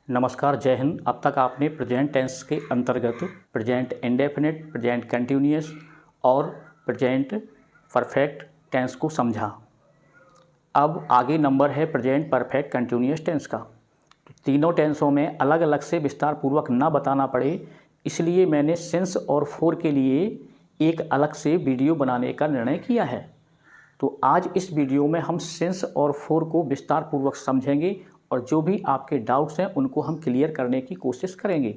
नमस्कार, जय हिंद। अब तक आपने प्रेजेंट टेंस के अंतर्गत प्रेजेंट इंडेफिनिट, प्रेजेंट कंटिन्यूअस और प्रेजेंट परफेक्ट टेंस को समझा। अब आगे नंबर है प्रेजेंट परफेक्ट कंटिन्यूअस टेंस का। तीनों टेंसों में अलग अलग से विस्तार पूर्वक ना बताना पड़े, इसलिए मैंने सिंस और फोर के लिए एक अलग से वीडियो बनाने का निर्णय किया है। तो आज इस वीडियो में हम सिंस और फोर को विस्तार पूर्वक समझेंगे और जो भी आपके डाउट्स हैं उनको हम क्लियर करने की कोशिश करेंगे।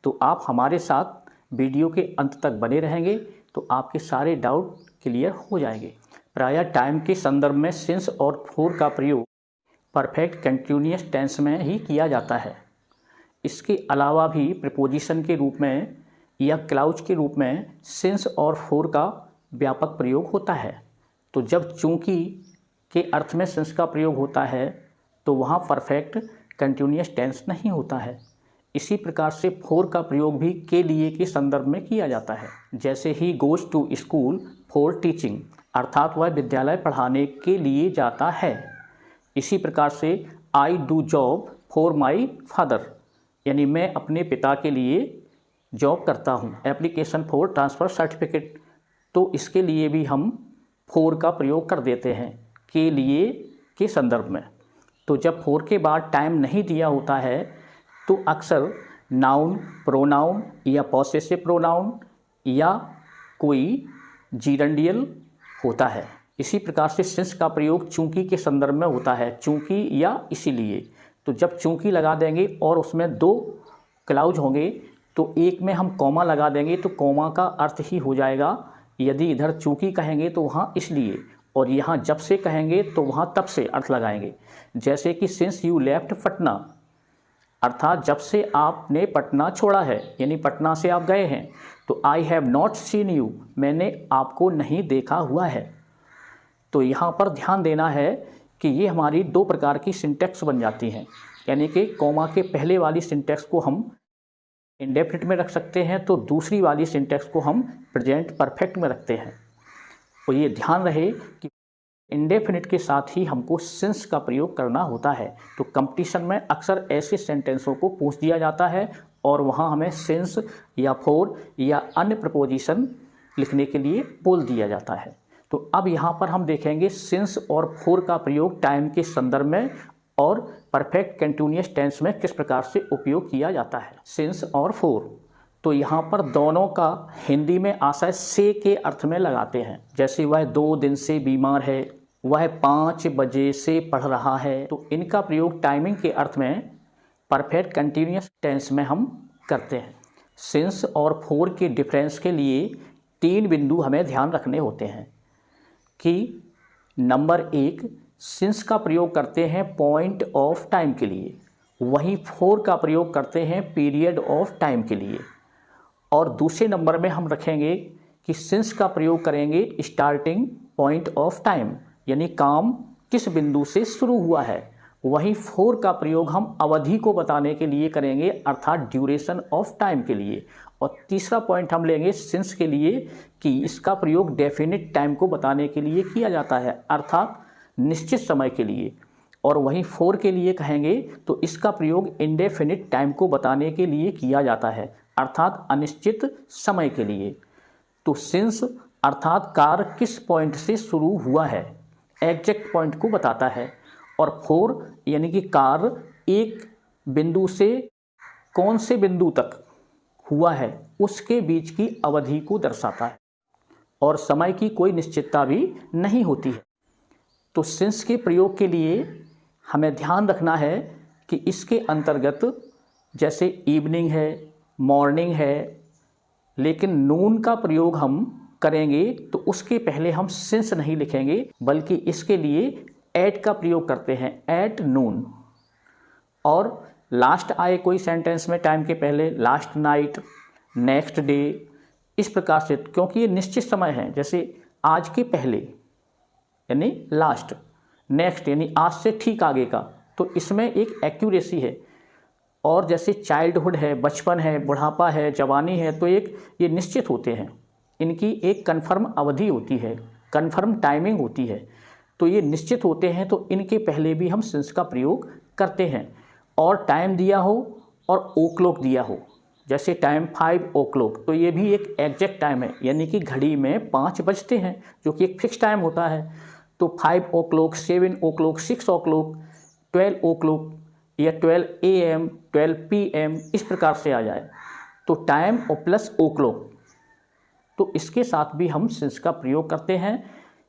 तो आप हमारे साथ वीडियो के अंत तक बने रहेंगे तो आपके सारे डाउट क्लियर हो जाएंगे। प्रायः टाइम के संदर्भ में सिंस और फोर का प्रयोग परफेक्ट कंटिन्यूअस टेंस में ही किया जाता है। इसके अलावा भी प्रीपोजिशन के रूप में या क्लाउज के रूप में सिंस और फोर का व्यापक प्रयोग होता है। तो जब चूंकि के अर्थ में सिंस का प्रयोग होता है तो वहाँ परफेक्ट कंटिन्यूअस टेंस नहीं होता है। इसी प्रकार से फोर का प्रयोग भी के लिए के संदर्भ में किया जाता है। जैसे he goes to school for teaching, अर्थात वह विद्यालय पढ़ाने के लिए जाता है। इसी प्रकार से I do job for my father, यानी मैं अपने पिता के लिए जॉब करता हूँ। एप्लीकेशन फॉर ट्रांसफ़र सर्टिफिकेट, तो इसके लिए भी हम फोर का प्रयोग कर देते हैं के लिए के संदर्भ में। तो जब फोर के बाद टाइम नहीं दिया होता है तो अक्सर नाउन, प्रोनाउन या पॉसेसिव प्रोनाउन या कोई जीरेंडियल होता है। इसी प्रकार से सिंस का प्रयोग चूंकि के संदर्भ में होता है, चूंकि या इसीलिए। तो जब चूंकि लगा देंगे और उसमें दो क्लाउज होंगे तो एक में हम कॉमा लगा देंगे तो कॉमा का अर्थ ही हो जाएगा। यदि इधर चूंकि कहेंगे तो वहाँ इसलिए, और यहाँ जब से कहेंगे तो वहाँ तब से अर्थ लगाएंगे। जैसे कि सिंस यू लेफ्ट पटना, अर्थात जब से आपने पटना छोड़ा है, यानी पटना से आप गए हैं। तो I have not seen you, मैंने आपको नहीं देखा हुआ है। तो यहाँ पर ध्यान देना है कि ये हमारी दो प्रकार की सिंटैक्स बन जाती हैं, यानी कि कॉमा के पहले वाली सिंटैक्स को हम इंडेफिनिट में रख सकते हैं तो दूसरी वाली सिंटैक्स को हम प्रेजेंट परफेक्ट में रखते हैं। और ये ध्यान रहे कि इंडेफिनिट के साथ ही हमको सिंस का प्रयोग करना होता है। तो कंपटीशन में अक्सर ऐसे सेंटेंसों को पूछ दिया जाता है और वहाँ हमें सिंस या फोर या अन्य प्रपोजिशन लिखने के लिए बोल दिया जाता है। तो अब यहाँ पर हम देखेंगे सिंस और फोर का प्रयोग टाइम के संदर्भ में और परफेक्ट कंटिन्यूअस टेंस में किस प्रकार से उपयोग किया जाता है। सिंस और फोर, तो यहाँ पर दोनों का हिंदी में आशय से के अर्थ में लगाते हैं। जैसे वह 2 दिन से बीमार है, वह 5 बजे से पढ़ रहा है। तो इनका प्रयोग टाइमिंग के अर्थ में परफेक्ट कंटिन्यूअस टेंस में हम करते हैं। सिंस और फोर के डिफरेंस के लिए 3 बिंदु हमें ध्यान रखने होते हैं कि नंबर 1, सिंस का प्रयोग करते हैं पॉइंट ऑफ टाइम के लिए, वहीं फोर का प्रयोग करते हैं पीरियड ऑफ टाइम के लिए। और दूसरे नंबर में हम रखेंगे कि सिंस का प्रयोग करेंगे स्टार्टिंग पॉइंट ऑफ टाइम, यानी काम किस बिंदु से शुरू हुआ है। वहीं फोर का प्रयोग हम अवधि को बताने के लिए करेंगे, अर्थात ड्यूरेशन ऑफ टाइम के लिए। और तीसरा पॉइंट हम लेंगे सिंस के लिए कि इसका प्रयोग डेफिनिट टाइम को बताने के लिए किया जाता है, अर्थात निश्चित समय के लिए। और वहीं फोर के लिए कहेंगे तो इसका प्रयोग इंडेफिनिट टाइम को बताने के लिए किया जाता है, अर्थात अनिश्चित समय के लिए। तो सिंस अर्थात कार्य किस पॉइंट से शुरू हुआ है, एग्जैक्ट पॉइंट को बताता है। और फोर यानी कि कार्य एक बिंदु से कौन से बिंदु तक हुआ है उसके बीच की अवधि को दर्शाता है, और समय की कोई निश्चितता भी नहीं होती है। तो सिंस के प्रयोग के लिए हमें ध्यान रखना है कि इसके अंतर्गत जैसे इवनिंग है, मॉर्निंग है, लेकिन नून का प्रयोग हम करेंगे तो उसके पहले हम सिंस नहीं लिखेंगे, बल्कि इसके लिए एट का प्रयोग करते हैं, एट नून। और लास्ट आए कोई सेंटेंस में टाइम के पहले लास्ट नाइट, नेक्स्ट डे, इस प्रकार से, क्योंकि ये निश्चित समय है। जैसे आज के पहले यानी लास्ट, नेक्स्ट यानी आज से ठीक आगे का, तो इसमें एक एक्यूरेसी है। और जैसे चाइल्डहुड है, बचपन है, बुढ़ापा है, जवानी है, तो एक ये निश्चित होते हैं, इनकी एक कन्फर्म अवधि होती है, कन्फर्म टाइमिंग होती है। तो ये निश्चित होते हैं, तो इनके पहले भी हम सिंस का प्रयोग करते हैं। और टाइम दिया हो और ओ क्लॉक दिया हो, जैसे टाइम 5 o'clock, तो ये भी एक एग्जैक्ट टाइम है, यानी कि घड़ी में 5 बजते हैं, जो कि एक फिक्स टाइम होता है। तो 5 o'clock, 7 o'clock, 6 o'clock, 12 o'clock या 12 AM, 12 PM, इस प्रकार से आ जाए तो टाइम और प्लस ओ क्लॉक, तो इसके साथ भी हम सिंस का प्रयोग करते हैं।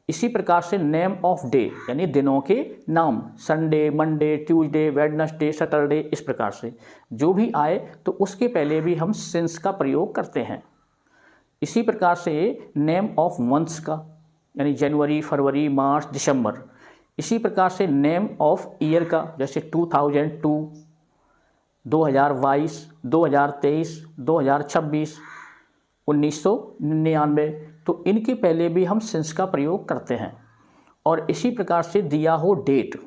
इसी प्रकार से नेम ऑफ डे, यानी दिनों के नाम, Sunday, Monday, Tuesday, Wednesday, Saturday, इस प्रकार से जो भी आए तो उसके पहले भी हम सिंस का प्रयोग करते हैं। इसी प्रकार से नेम ऑफ मंथ्स का, यानी जनवरी, फरवरी, मार्च, दिसंबर। इसी प्रकार से नेम ऑफ ईयर का, जैसे 2002, 2022, 2023, 2026, 1999, तो इनके पहले भी हम सिंस का प्रयोग करते हैं। और इसी प्रकार से दिया हो डेट,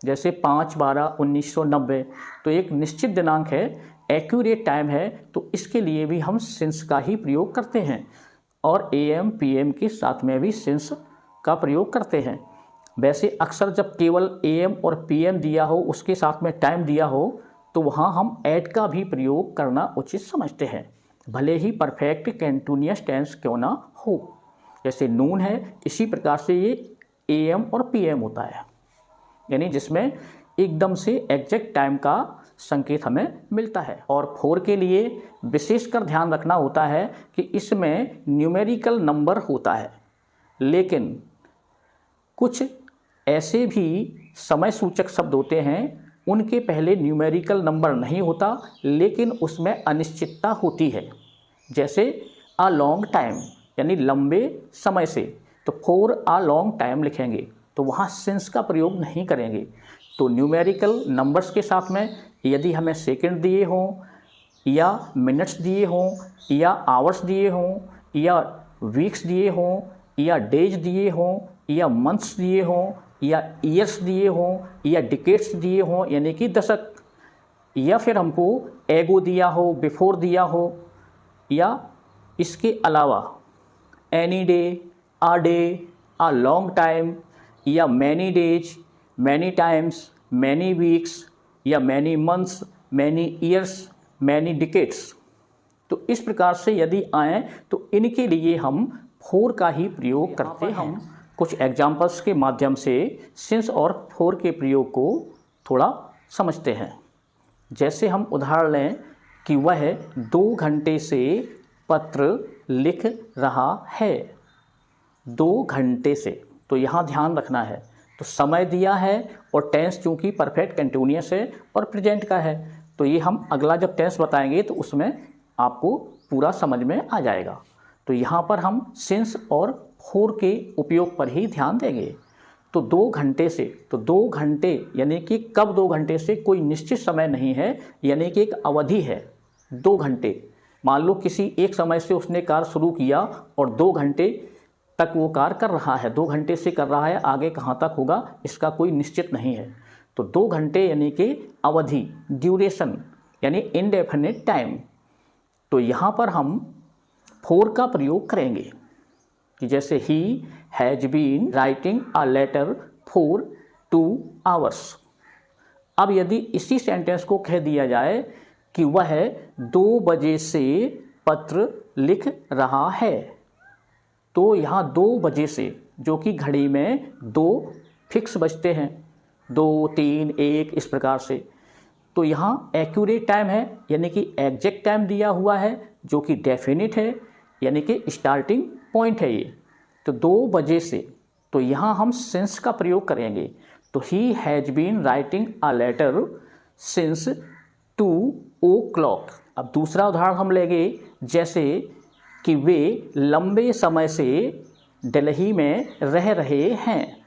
जैसे 5/12/1990, तो एक निश्चित दिनांक है, एक्यूरेट टाइम है, तो इसके लिए भी हम सिंस का ही प्रयोग करते हैं। और AM PM के साथ में भी सिंस का प्रयोग करते हैं। वैसे अक्सर जब केवल AM और PM दिया हो, उसके साथ में टाइम दिया हो, तो वहाँ हम ऐट का भी प्रयोग करना उचित समझते हैं, भले ही परफेक्ट कंटीन्यूअस टेंस क्यों ना हो। जैसे नून है, इसी प्रकार से ये AM और PM होता है, यानी जिसमें एकदम से एग्जैक्ट टाइम का संकेत हमें मिलता है। और 4 के लिए विशेषकर ध्यान रखना होता है कि इसमें न्यूमेरिकल नंबर होता है, लेकिन कुछ ऐसे भी समय सूचक शब्द होते हैं, उनके पहले न्यूमेरिकल नंबर नहीं होता, लेकिन उसमें अनिश्चितता होती है। जैसे अ लॉन्ग टाइम, यानी लंबे समय से, तो फॉर अ लॉन्ग टाइम लिखेंगे, तो वहाँ सिंस का प्रयोग नहीं करेंगे। तो न्यूमेरिकल नंबर्स के साथ में यदि हमें सेकंड दिए हों, या मिनट्स दिए हों, या आवर्स दिए हों, या वीक्स दिए हों, या डेज दिए हों, या मंथ्स दिए हों, या ईयर्स दिए हों, या डिकेट्स दिए हों, यानी कि दशक, या फिर हमको एगो दिया हो, बिफोर दिया हो, या इसके अलावा any day, a day, a long time, या many days, many times, many weeks, या many months, many years, many decades, तो इस प्रकार से यदि आए तो इनके लिए हम फोर का ही प्रयोग करते हैं। हम कुछ एग्जाम्पल्स के माध्यम से सिंस और फोर के प्रयोग को थोड़ा समझते हैं। जैसे हम उदाहरण लें कि वह 2 घंटे से पत्र लिख रहा है। 2 घंटे से, तो यहाँ ध्यान रखना है, तो समय दिया है और टेंस चूँकि परफेक्ट कंटिन्यूअस है और प्रेजेंट का है, तो ये हम अगला जब टेंस बताएंगे तो उसमें आपको पूरा समझ में आ जाएगा। तो यहाँ पर हम सिंस और फोर के उपयोग पर ही ध्यान देंगे। तो 2 घंटे से, तो 2 घंटे यानी कि कब 2 घंटे से कोई निश्चित समय नहीं है, यानी कि एक अवधि है 2 घंटे। मान लो किसी एक समय से उसने कार्य शुरू किया और 2 घंटे तक वो कार्य कर रहा है, 2 घंटे से कर रहा है, आगे कहाँ तक होगा इसका कोई निश्चित नहीं है। तो 2 घंटे यानी कि अवधि, ड्यूरेशन, यानी इनडेफिनिट टाइम। तो यहाँ पर हम फोर का प्रयोग करेंगे कि जैसे he has been writing a letter for 2 hours। अब यदि इसी सेंटेंस को कह दिया जाए कि वह 2 बजे से पत्र लिख रहा है, तो यहाँ 2 बजे से, जो कि घड़ी में 2 फिक्स बजते हैं, 2, 3, 1 इस प्रकार से, तो यहाँ एक्यूरेट टाइम है, यानी कि एग्जैक्ट टाइम दिया हुआ है, जो कि डेफिनिट है, यानी कि स्टार्टिंग पॉइंट है ये। तो 2 बजे से, तो यहाँ हम सिंस का प्रयोग करेंगे। तो he has been writing a letter since 2 o'clock। अब दूसरा उदाहरण हम लेंगे, जैसे कि वे लंबे समय से दिल्ली में रह रहे हैं।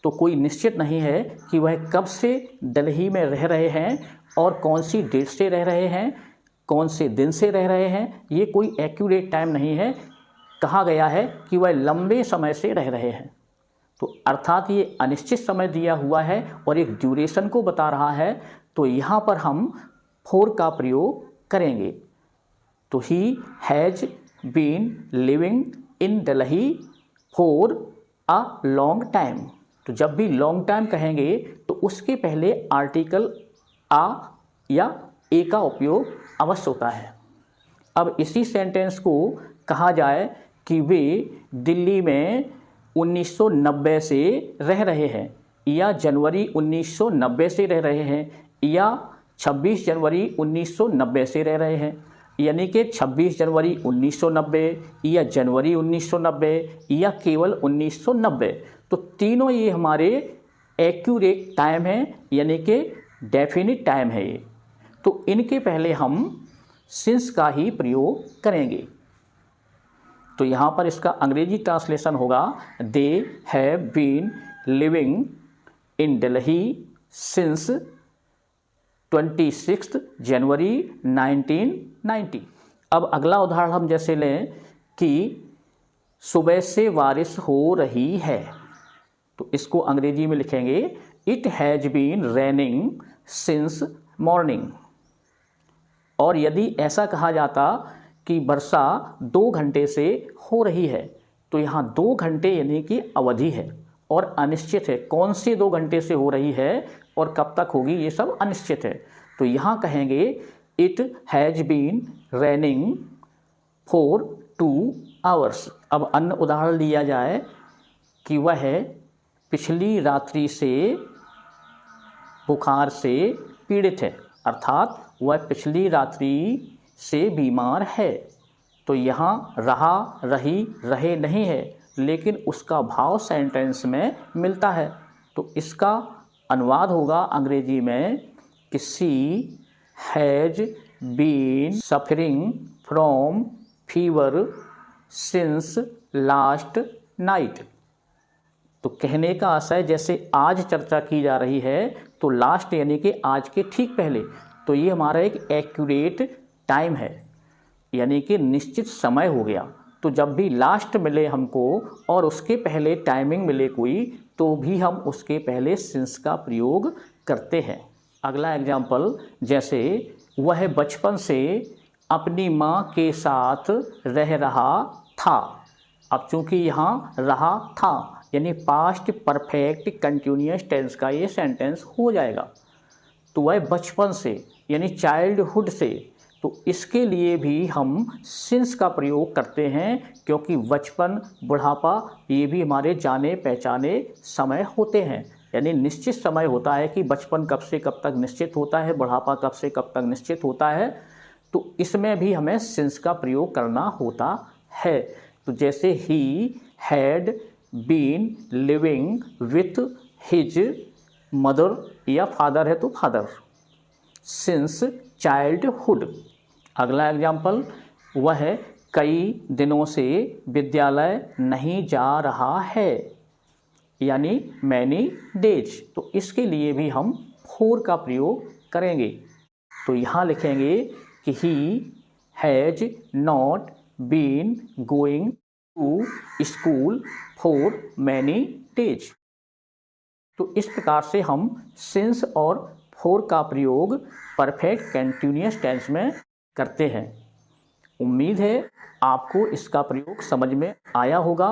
तो कोई निश्चित नहीं है कि वह कब से दिल्ली में रह रहे हैं और कौन सी डेट से रह रहे हैं, कौन से दिन से रह रहे हैं, ये कोई एक्यूरेट टाइम नहीं है। कहा गया है कि वह लंबे समय से रह रहे हैं, तो अर्थात ये अनिश्चित समय दिया हुआ है और एक ड्यूरेशन को बता रहा है। तो यहाँ पर हम फोर का प्रयोग करेंगे। तो he has been living in Delhi for a long time. तो जब भी लॉन्ग टाइम कहेंगे तो उसके पहले आर्टिकल आ या ए का उपयोग अवश्य होता है। अब इसी सेंटेंस को कहा जाए कि वे दिल्ली में 1990 से रह रहे हैं, या जनवरी 1990 से रह रहे हैं, या 26 जनवरी 1990 से रह रहे हैं, यानी कि 26 जनवरी 1990 या जनवरी 1990 या केवल 1990। तो तीनों ये हमारे एक्यूरेट टाइम है, यानी कि डेफिनिट टाइम है ये। तो इनके पहले हम सिंस का ही प्रयोग करेंगे। तो यहाँ पर इसका अंग्रेजी ट्रांसलेशन होगा they have been living in Delhi since 26 January 1990। अब अगला उदाहरण हम जैसे लें कि सुबह से बारिश हो रही है, तो इसको अंग्रेजी में लिखेंगे it has been raining since morning. और यदि ऐसा कहा जाता कि वर्षा 2 घंटे से हो रही है, तो यहाँ 2 घंटे यानी कि अवधि है और अनिश्चित है, कौन से 2 घंटे से हो रही है और कब तक होगी ये सब अनिश्चित है। तो यहाँ कहेंगे it has been raining for 2 hours. अब अन्य उदाहरण लिया जाए कि वह पिछली रात्रि से बुखार से पीड़ित है, अर्थात वह पिछली रात्रि से बीमार है। तो यहाँ रहा, रही, रहे नहीं है, लेकिन उसका भाव सेंटेंस में मिलता है। तो इसका अनुवाद होगा अंग्रेजी में कि she has been suffering from fever since last night. तो कहने का आशय जैसे आज चर्चा की जा रही है, तो लास्ट यानी कि आज के ठीक पहले, तो ये हमारा एक एक्यूरेट टाइम है, यानी कि निश्चित समय हो गया। तो जब भी लास्ट मिले हमको और उसके पहले टाइमिंग मिले कोई, तो भी हम उसके पहले सिंस का प्रयोग करते हैं। अगला एग्जाम्पल, जैसे वह बचपन से अपनी माँ के साथ रह रहा था। अब चूंकि यहाँ रहा था यानी पास्ट परफेक्ट कंटिन्यूअस टेंस का ये सेंटेंस हो जाएगा। तो वह बचपन से यानी चाइल्डहुड से, तो इसके लिए भी हम सिंस का प्रयोग करते हैं, क्योंकि बचपन, बुढ़ापा ये भी हमारे जाने पहचाने समय होते हैं। यानी निश्चित समय होता है कि बचपन कब से कब तक निश्चित होता है, बुढ़ापा कब से कब तक निश्चित होता है। तो इसमें भी हमें सिंस का प्रयोग करना होता है। तो जैसे he had been living with his mother, या फादर है तो फादर, सिंस चाइल्डहुड। अगला एग्जाम्पल, वह कई दिनों से विद्यालय नहीं जा रहा है, यानी मैनी डेज। तो इसके लिए भी हम फोर का प्रयोग करेंगे। तो यहाँ लिखेंगे कि he has not been going to school for many days. तो इस प्रकार से हम सिंस और फोर का प्रयोग परफेक्ट कंटिन्यूअस टेंस में करते हैं। उम्मीद है आपको इसका प्रयोग समझ में आया होगा।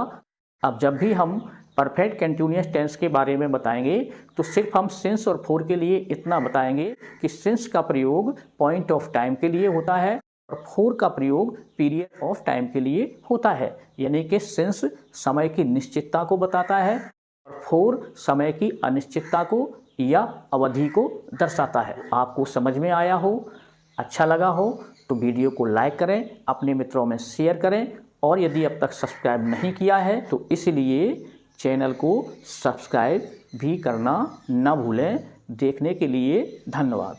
अब जब भी हम परफेक्ट कंटिन्यूअस टेंस के बारे में बताएंगे, तो सिर्फ हम सिंस और फोर के लिए इतना बताएंगे कि सिंस का प्रयोग पॉइंट ऑफ टाइम के लिए होता है और फोर का प्रयोग पीरियड ऑफ टाइम के लिए होता है। यानी कि सिंस समय की निश्चितता को बताता है और फोर समय की अनिश्चितता को या अवधि को दर्शाता है। आपको समझ में आया हो, अच्छा लगा हो तो वीडियो को लाइक करें, अपने मित्रों में शेयर करें, और यदि अब तक सब्सक्राइब नहीं किया है तो इसलिए चैनल को सब्सक्राइब भी करना न भूलें। देखने के लिए धन्यवाद।